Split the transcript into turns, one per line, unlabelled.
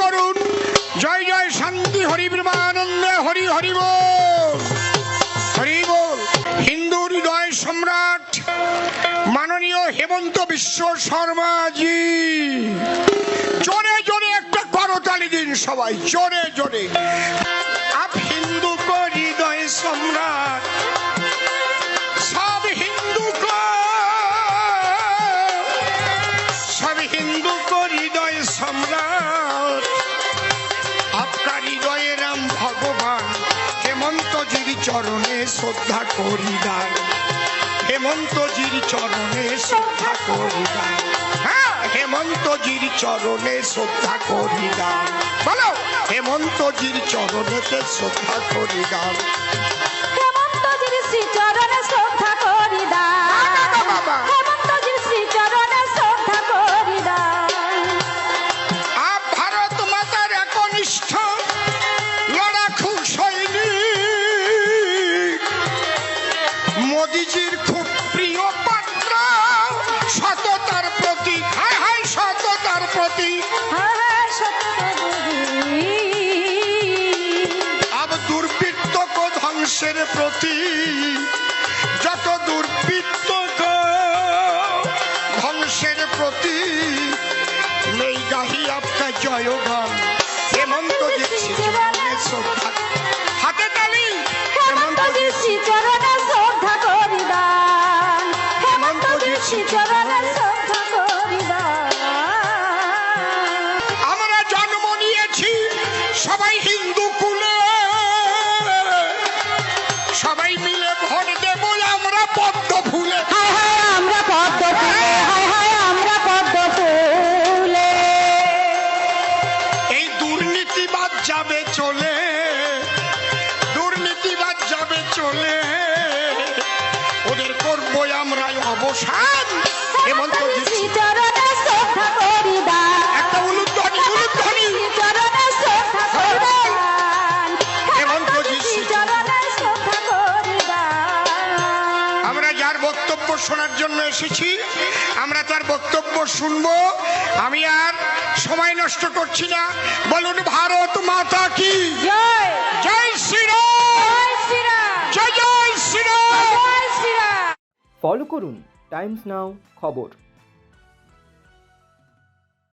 করুন। জয় জয় শান্তি হরি ব্রহ্মানন্দে হরি হরি বল, হরি বল। হিন্দু হৃদয় সম্রাট মাননীয় হেমন্ত বিশ্ব শর্মাজি, জোরে জোরে একটা করতালি দিন সবাই, জোরে জোরে। আপ হিন্দু কো হৃদয় সম্রাট, সব হিন্দু কো, সব হিন্দু কো হৃদয় সম্রাট। আপকা হৃদয়ে রাম ভগবান, হেমন্তজির চরণে শ্রদ্ধা করি দান, হেমন্তজির চরণে শ্রদ্ধা করি দান। হ্যাঁ, হেমন্তজির চরণে শ্রদ্ধা করি দান। বলো, হেমন্তজির চরণেতে শ্রদ্ধা করি দান।
হেমন্তজির শ্রী চরণে শ্রদ্ধা করি দান, হেমন্তজির শ্রী চরণে শ্রদ্ধা করি দান।
আপ ভারত মাতার একনিষ্ঠ লড়াকু সৈনিক, মোদিজির খুব প্রিয় পাত্র, সততার প্রতীক। হায় হায় সততার প্রতীক। আব দুর্বৃত্ত কো ধ্বংসের প্রতীক, যত দুর্বৃত্ত কো ধ্বংসের প্রতীক। নেই গাহি আপকা জয়গান, হেমন্তজির চরণে শ্রদ্ধা। হাতে তালি।
হেমন্তজির শ্রী চরণে শ্রদ্ধা করি দান, হেমন্তজির শ্রী চরণে শ্রদ্ধা করি দান।
আমরা জন্ম নিয়েছি সবাই হিন্দু কুলে, সবাই মিলে ভোট দেব আমরা পদ্ম ফুলে।
হায় হায় আমরা পদ্ম ফুলে, হায় হায় আমরা পদ্ম ফুলে।
এই দুর্নীতিবাদ যাবে চলে, দুর্নীতিবাদ যাবে চলে, ওদের করবো আমরা অবসান।
হেমন্তজির শ্রী চরণে শ্রদ্ধা করি দান,
একটা উলুধ্বনি, উলুধ্বনি।
শ্রী চরণে শ্রদ্ধা করি দান,
হেমন্তজির
শ্রী চরণে শ্রদ্ধা করি দান।
আমরা যার বক্তব্য শোনার জন্য এসেছি, আমরা তার বক্তব্য শুনবো। আমি আর সময় নষ্ট করছি না। বলুন ভারত মাতা কি
জয়,
জয় শ্রীরাম,
জয় শ্রীরাম,
জয় জয় শ্রীরাম।
জয় শ্রীরাম।
ফলো করুন টাইমস নাও খবর।